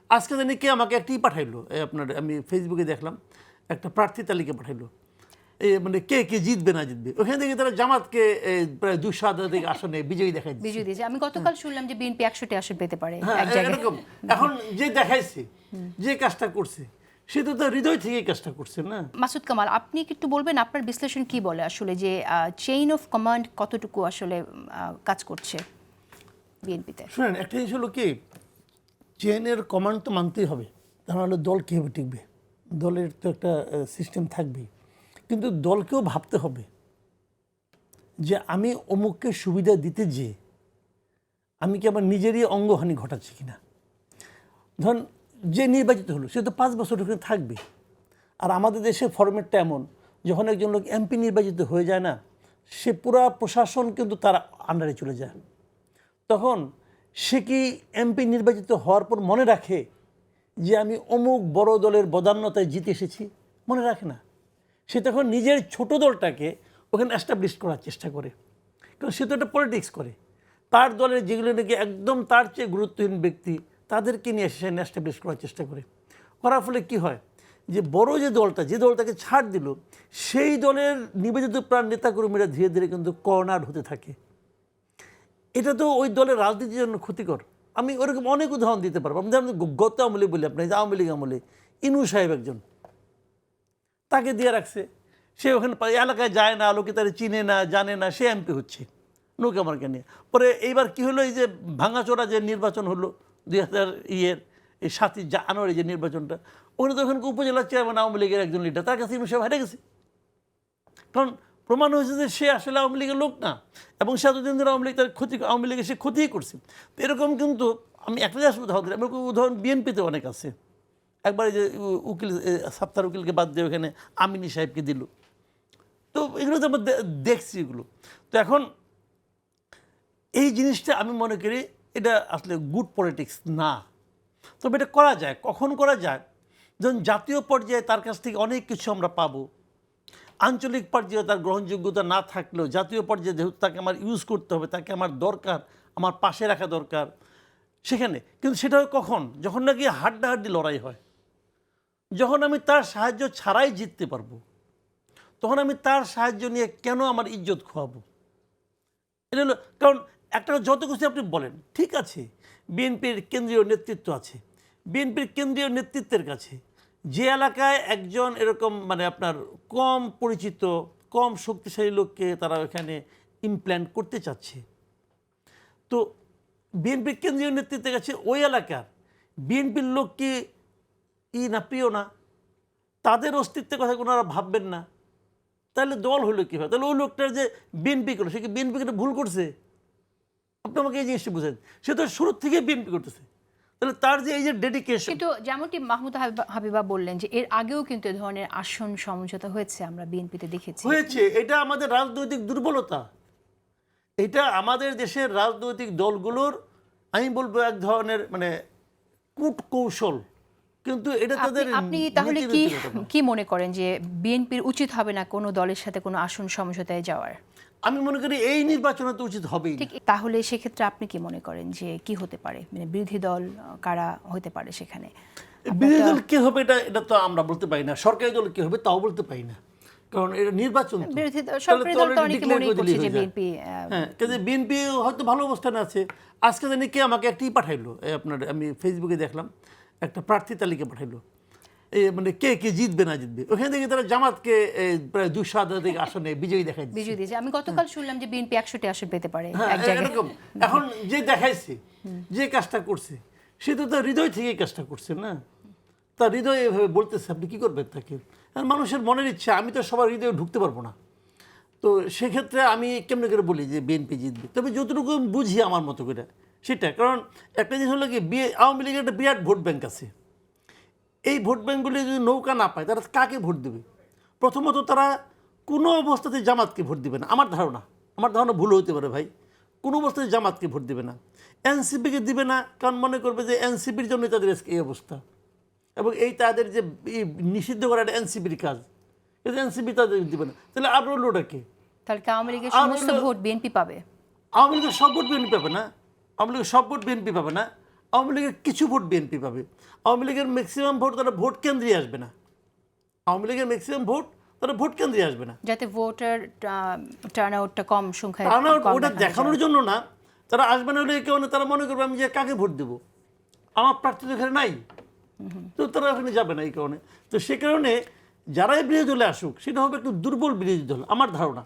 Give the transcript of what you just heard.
আজকে জানি কে আমাকে একটি পাঠাইলো, আপনার আমি ফেসবুকে দেখলাম একটা প্রার্থী তালিকা পাঠাইলো, মানে কে কে জিতবে না জিতবে, ওখানে থেকে তারা জামাতকে প্রায় 200 আসনে বিজয়ী দেখাই দিচ্ছে। বিজয় দিয়েছে। আমি গতকাল শুনলাম যে বিএনপি 100টি আসন পেতে পারে হ্যাঁ, এক জায়গায়। এরকম এখন যে দেখাইছে, যে কাজটা করছে, সে তো তার হৃদয় থেকেই কাজটা করছে না। মাসুদ কামাল, আপনি কি একটু বলবেন আপনার বিশ্লেষণ কি বলে আসলে যে চেইন অফ কমান্ড কতটুকু আসলে কাজ করছে বিএনপিতে? শুনেন, একটা জিনিস হলো কি, চেনের কমান্ড তো মানতেই হবে, তাহলে দল কীভাবে টিকবে? দলের তো একটা সিস্টেম থাকবেই, কিন্তু দলকেও ভাবতে হবে যে আমি অমুককে সুবিধা দিতে যেয়ে আমি কি আমার নিজেরই অঙ্গহানি ঘটাচ্ছি কিনা। ধরুন, যে নির্বাচিত হলো সে তো 5 বছর ওখানে থাকবে। আর আমাদের দেশে ফরম্যাটটা এমন, যখন একজন লোক এমপি নির্বাচিত হয়ে যায় না, সে পুরা প্রশাসন কিন্তু তার আন্ডারে চলে যায়। তখন সে কি এমপি নির্বাচিত হওয়ার পর মনে রাখে যে আমি অমুক বড় দলের বদান্যতায় জিতে এসেছি? মনে রাখে না। সে তখন নিজের ছোট দলটাকে ওখানে অ্যাস্টাবলিশ করার চেষ্টা করে, কারণ সে তো একটা পলিটিক্স করে। তার দলের যেগুলো নাকি একদম তার চেয়ে গুরুত্বহীন ব্যক্তি, তাদেরকে নিয়ে সে অ্যাস্টাবলিশ করার চেষ্টা করে। করার ফলে কি হয়, যে বড় যে দলটা, যে দলটাকে ছাড় দিল, সেই দলের নিবেদিত প্রাণ নেতাকর্মীরা ধীরে ধীরে কিন্তু কর্নার হতে থাকে। এটা তো ওই দলের রাজনীতির জন্য ক্ষতিকর। আমি ওরকম অনেক উদাহরণ দিতে পারবো। আমি যেমন গত আমলে বলি, আপনার আওয়ামী লীগ আমলে ইনু সাহেব একজন, তাকে দিয়ে রাখছে, সে ওখানে এলাকায় যায় না, লোকে তারা চিনে না, জানে না, সে এমপি হচ্ছে নৌকা মার্কা নিয়ে। পরে এইবার কি হলো, এই যে ভাঙাচোরা যে নির্বাচন হলো 2000 এই 7ই জানুয়ারি যে নির্বাচনটা, ওখানে তো ওখানকে উপজেলা চেয়ারম্যান আওয়ামী লীগের একজন লিডার, তার কাছে ইনু সাহেব হেরে গেছে। কারণ প্রমাণ হয়েছে যে সে আসলে আওয়ামী লীগের লোক না, এবং সে এতদিন ধরে আওয়ামী লীগ তার আওয়ামী লীগের সে ক্ষতিই করছে। তো এরকম কিন্তু আমি একটা জায়গায় উদাহরণ দিলাম, এরকম উদাহরণ বিএনপিতে অনেক আছে। একবারে যে উকিল সাত্তার উকিলকে বাদ দিয়ে ওখানে আমিনী সাহেবকে দিল, তো এগুলো তো আমরা দেখছি এগুলো। তো এখন এই জিনিসটা আমি মনে করি এটা আসলে গুড পলিটিক্স না। তবে এটা করা যায়, কখন করা যায়, যখন জাতীয় পর্যায়ে তার কাছ থেকে অনেক কিছু আমরা পাবো। আঞ্চলিক পর্যায়ে তার গ্রহণযোগ্যতা না থাকলেও জাতীয় পর্যায়ে যেহেতু তাকে আমার ইউজ করতে হবে, তাকে আমার দরকার, আমার পাশে রাখা দরকার, সেখানে কিন্তু সেটা হয় কখন, যখন নাকি হাড্ডাহাড্ডি লড়াই হয়, যখন আমি তার সাহায্য ছাড়াই জিততে পারবো, তখন আমি তার সাহায্য নিয়ে কেন আমার ইজ্জত খোয়াবো? এটা হলো কারণ। একটা যত কিছু আপনি বলেন, ঠিক আছে, বিএনপির কেন্দ্রীয় নেতৃত্ব আছে, বিএনপির কেন্দ্রীয় নেতৃত্বের কাছে যে এলাকায় একজন এরকম মানে আপনার কম পরিচিত, কম শক্তিশালী লোককে তারা এখানে ইমপ্ল্যান্ট করতে চাচ্ছে, তো বিএনপির কেন্দ্রীয় নেতৃত্বের কাছে ওই এলাকার বিএনপির লোক কি না প্রিয় না, তাদের অস্তিত্বের কথা কোনো ভাববেন না, তাহলে দল হলো কীভাবে? তাহলে ওই লোকটার যে বিএনপি করলো, সে কি বিএনপি করে ভুল করছে? আপনি আমাকে এই জিনিসটা বুঝেন, সে তো শুরু থেকে বিএনপি করতেছে, তাহলে তার যে এই যে ডেডিকেশন। কিন্তু যেমনটি মাহমুদ হাবিবা বললেন যে এর আগেও কিন্তু এ ধরনের আসন সমঝোতা হয়েছে, আমরা বিএনপিতে দেখেছি। হয়েছে, এটা আমাদের রাজনৈতিক দুর্বলতা, এটা আমাদের দেশের রাজনৈতিক দলগুলোর আমি বলবো এক ধরনের মানে কূটকৌশল, কিন্তু এটা তাদের। আপনি তাহলে কি মনে করেন যে বিএনপির উচিত হবে না কোনো দলের সাথে কোনো আসন সমঝোতায় যাওয়ার? আমি মনে করি এই নির্বাচনে তো উচিত হবেই। ঠিক, তাহলে সেক্ষেত্রে আপনি কি মনে করেন যে কি হতে পারে, মানে বিরোধী দল কারা হতে পারে সেখানে? বিরোধী দল কি হবে এটা তো আমরা বলতে পারি না, সরকারি দল কি হবে তাও বলতে পারি না, কারণ এটা নির্বাচন। বিরোধী দল, সরকারি দল তো অনেকে মনে করছে যে বিএনপি, হ্যাঁ, কিন্তু বিএনপি হয়তো ভালো অবস্থানে আছে। আজকে জানি কে আমাকে একটি পাঠাইলো, আপনার আমি ফেসবুকে দেখলাম একটা প্রার্থী তালিকা পাঠাইলো, মানে কে কে জিতবে না জিতবে, ওখানে থেকে তারা জামাতকে প্রায় 200 আসনে বিজয়ী দেখাই দিয়েছে। আমি গতকাল শুনলাম যে বিএনপি 100টি আসন পেতে পারে এক জায়গায়। এরকম এখন যে দেখাইছে, যে কাজটা করছে, সে তো তার হৃদয় থেকেই কাজটা করছে না, তার হৃদয় এভাবে বলতেছে, আপনি কী করবেন তাকে? মানুষের মনের ইচ্ছা, আমি তো সবার হৃদয়ে ঢুকতে পারবো না। তো সেক্ষেত্রে আমি কেমনি করে বলি যে বিএনপি জিতবে, তবে যতটুকু বুঝি আমার মতো করে সেটা। কারণ একটা জিনিস হলো কি, আওয়ামী লীগের একটা বিরাট ভোট ব্যাংক আছে, এই ভোট ব্যাঙ্কগুলি যদি নৌকা না পায়, তারা কাকে ভোট দেবে? প্রথমত তারা কোনো অবস্থাতে জামাতকে ভোট দেবে না, আমার ধারণা ভুল হতে পারে ভাই, কোনো অবস্থাতে জামাতকে ভোট দেবে না, এনসিপিকে দিবে না, কারণ মনে করবে যে এনসিপির জন্য তাদের এই অবস্থা, এবং এই তাদের যে নিষিদ্ধ করা এনসিপির কাজ, কিন্তু এনসিপি তাদের দিবে না। তাহলে আর রইল ওটাকে? তাহলে আওয়ামী লীগের সমস্ত ভোট বিএনপি পাবে? আওয়ামী লীগের সব ভোট বিএনপি পাবে না, আওয়ামী লীগের সব ভোট বিএনপি পাবে না, আওয়ামী লীগের কিছু ভোট বিএনপি পাবে, আওয়ামী লীগের ম্যাক্সিমাম ভোট তারা ভোট কেন্দ্রে আসবে না, আওয়ামী লীগের ম্যাক্সিমাম ভোট তারা ভোট কেন্দ্রে আসবে না। যাতে ভোটার টার্ন আউটটা কম সংখ্যায় ওটা দেখানোর জন্য না, তারা আসবে না হলে এই কারণে তারা মনে করবে আমি যে কাকে ভোট দেবো, আমার প্রার্থী তো এখানে নাই, তো তারা ওখানে যাবে না এই কারণে। তো সে কারণে যারাই বিরোধী দলে আসুক সেটা হবে একটু দুর্বল বিরোধী দল আমার ধারণা।